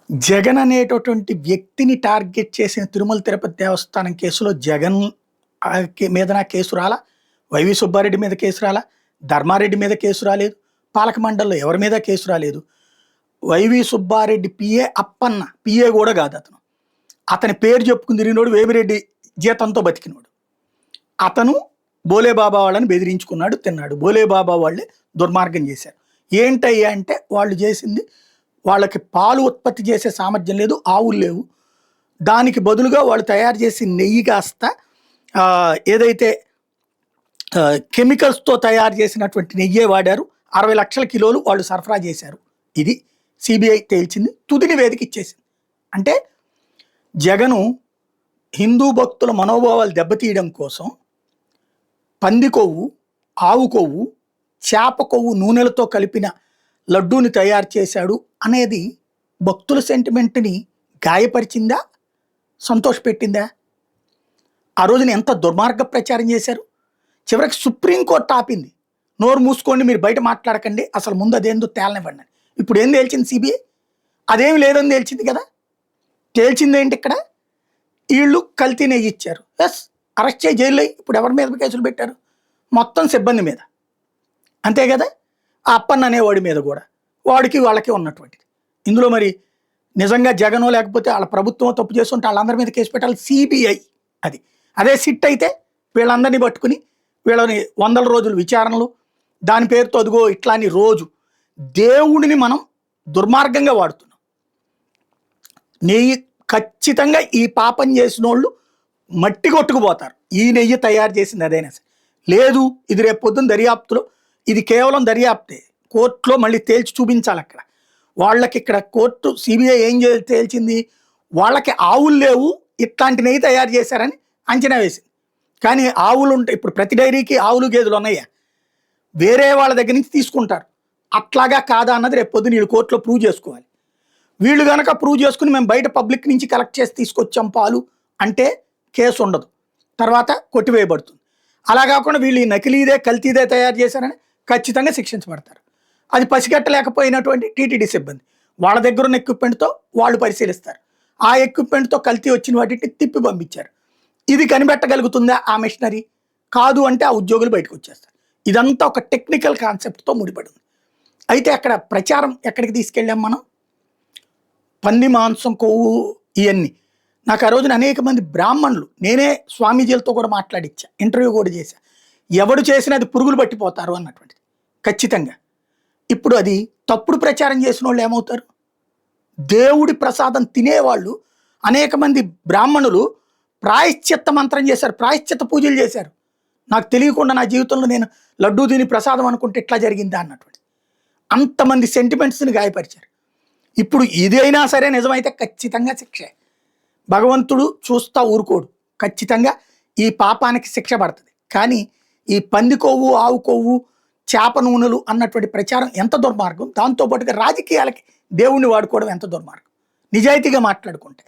జగన్ అనేటటువంటి వ్యక్తిని టార్గెట్ చేసిన తిరుమల తిరుపతి దేవస్థానం కేసులో జగన్ మీదన కేసు రాలా, వైవి సుబ్బారెడ్డి మీద కేసు రాలా, ధర్మారెడ్డి మీద కేసు రాలేదు, పాలక మండలిలో ఎవరి మీద కేసు రాలేదు. YV Subbareddy PA Appanna, PA కూడా కాదు అతను. అతని పేరు చెప్పుకుని తిరిగినోడు వేమిరెడ్డి జీతంతో బతికినోడు. అతను బోలేబాబా వాళ్ళని బెదిరించుకున్నాడు, తిన్నాడు. బోలేబాబా వాళ్ళే దుర్మార్గం చేశారు. ఏంటయ్యా అంటే వాళ్ళు చేసింది, వాళ్ళకి పాలు ఉత్పత్తి చేసే సామర్థ్యం లేదు, ఆవులు లేవు. దానికి బదులుగా వాళ్ళు తయారు చేసి నెయ్యి కాస్త ఏదైతే కెమికల్స్తో తయారు చేసినటువంటి నెయ్యే వాడారు. 60 లక్షల కిలోలు వాళ్ళు సరఫరా చేశారు. ఇది సిబిఐ తేల్చింది, తుది నివేదిక ఇచ్చేసింది. అంటే జగను హిందూ భక్తుల మనోభావాలు దెబ్బతీయడం కోసం పంది కొవ్వు, ఆవు కొవ్వు, చేప కొవ్వు నూనెలతో కలిపిన లడ్డూని తయారు చేశాడు అనేది భక్తుల సెంటిమెంట్ని గాయపరిచిందా, సంతోషపెట్టిందా? ఆ రోజున ఎంత దుర్మార్గ ప్రచారం చేశారు. చివరికి సుప్రీంకోర్టు ఆపింది, నోరు మూసుకోండి, మీరు బయట మాట్లాడకండి, అసలు ముందు అదేందో తేలనివ్వండి. ఇప్పుడు ఏం తేల్చింది సిబిఐ? అదేమి లేదని తేల్చింది కదా. తేల్చింది ఏంటి? ఇక్కడ వీళ్ళు కల్తీ నెయ్యి ఇచ్చారు, ఎస్ అరెస్ట్ చేయి, జైల్లో. ఇప్పుడు ఎవరి మీద కేసులు పెట్టారు? మొత్తం సిబ్బంది మీద, అంతే కదా. ఆ అప్పన్న అనేవాడి మీద కూడా, వాడికి వాళ్ళకి ఉన్నటువంటిది. ఇందులో మరి నిజంగా జగనో లేకపోతే వాళ్ళ ప్రభుత్వం తప్పు చేస్తుంటే వాళ్ళందరి మీద కేసు పెట్టాలి సిబిఐ. అదే సిట్ అయితే వీళ్ళందరినీ పట్టుకుని వీళ్ళని 100 రోజులు విచారణలు, దాని పేరుతో అదిగో ఇట్లాని రోజు దేవుడిని మనం దుర్మార్గంగా వాడుతున్నాం. నెయ్యి ఖచ్చితంగా ఈ పాపం చేసిన వాళ్ళు మట్టి కొట్టుకుపోతారు. ఈ నెయ్యి తయారు చేసింది అదైనా సరే. లేదు, ఇది రేపు పొద్దున్న దర్యాప్తులో, ఇది కేవలం దర్యాప్తే, కోర్టులో మళ్ళీ తేల్చి చూపించాలి. అక్కడ వాళ్ళకి, ఇక్కడ కోర్టు సిబిఐ ఏం తేల్చింది, వాళ్ళకి ఆవులు లేవు, ఇట్లాంటి నెయ్యి తయారు చేశారని అంచనా వేసింది. కానీ ఆవులు ఉంటాయి, ఇప్పుడు ప్రతి డైరీకి ఆవులు గేదెలు ఉన్నాయా, వేరే వాళ్ళ దగ్గర నుంచి తీసుకుంటారు. అట్లాగా కాదా అన్నది రేపు పొద్దున వీళ్ళు కోర్టులో ప్రూవ్ చేసుకోవాలి. వీళ్ళు కనుక ప్రూవ్ చేసుకుని మేము బయట పబ్లిక్ నుంచి కలెక్ట్ చేసి తీసుకొచ్చాం పాలు అంటే కేసు ఉండదు, తర్వాత కొట్టివేయబడుతుంది. అలా కాకుండా వీళ్ళు ఈ నకిలీదే కల్తీదే తయారు చేశారని ఖచ్చితంగా శిక్షించబడతారు. అది పసిగట్టలేకపోయినటువంటి టీటీడీ సిబ్బంది వాళ్ళ దగ్గర ఉన్న ఎక్విప్మెంట్తో వాళ్ళు పరిశీలిస్తారు. ఆ ఎక్విప్మెంట్తో కల్తీ వచ్చిన వాటిని తిప్పి పంపించారు. ఇది కనిపెట్టగలుగుతుందా ఆ మిషనరీ? కాదు అంటే ఆ ఉద్యోగులు బయటకు వచ్చేస్తారు. ఇదంతా ఒక టెక్నికల్ కాన్సెప్ట్తో ముడిపడింది. అయితే అక్కడ ప్రచారం ఎక్కడికి తీసుకెళ్ళాం మనం? పంది మాంసం, కొవ్వు, ఇవన్నీ. నాకు ఆ రోజున అనేక మంది బ్రాహ్మణులు, నేనే స్వామీజీలతో కూడా మాట్లాడిచ్చా, ఇంటర్వ్యూ కూడా చేశా, ఎవడు చేసినా అది పురుగులు పట్టిపోతారు అన్నటువంటిది. ఖచ్చితంగా ఇప్పుడు అది తప్పుడు ప్రచారం చేసిన వాళ్ళు ఏమవుతారు? దేవుడి ప్రసాదం తినేవాళ్ళు అనేక మంది బ్రాహ్మణులు ప్రాయశ్చిత్త మంత్రం చేశారు, ప్రాయశ్చిత్త పూజలు చేశారు. నాకు తెలియకుండా నా జీవితంలో నేను లడ్డూ తిని ప్రసాదం అనుకుంటే ఇట్లా జరిగిందా అన్నటువంటి అంతమంది సెంటిమెంట్స్ని గాయపరిచారు. ఇప్పుడు ఇదైనా సరే నిజమైతే ఖచ్చితంగా శిక్షే. భగవంతుడు చూస్తా ఊరుకోడు, ఖచ్చితంగా ఈ పాపానికి శిక్ష పడుతుంది. కానీ ఈ పంది కొవ్వు, ఆవు కొవ్వు, చేప నూనెలు అన్నటువంటి ప్రచారం ఎంత దుర్మార్గం. దాంతోపాటుగా రాజకీయాలకి దేవుణ్ణి వాడుకోవడం ఎంత దుర్మార్గం, నిజాయితీగా మాట్లాడుకుంటే.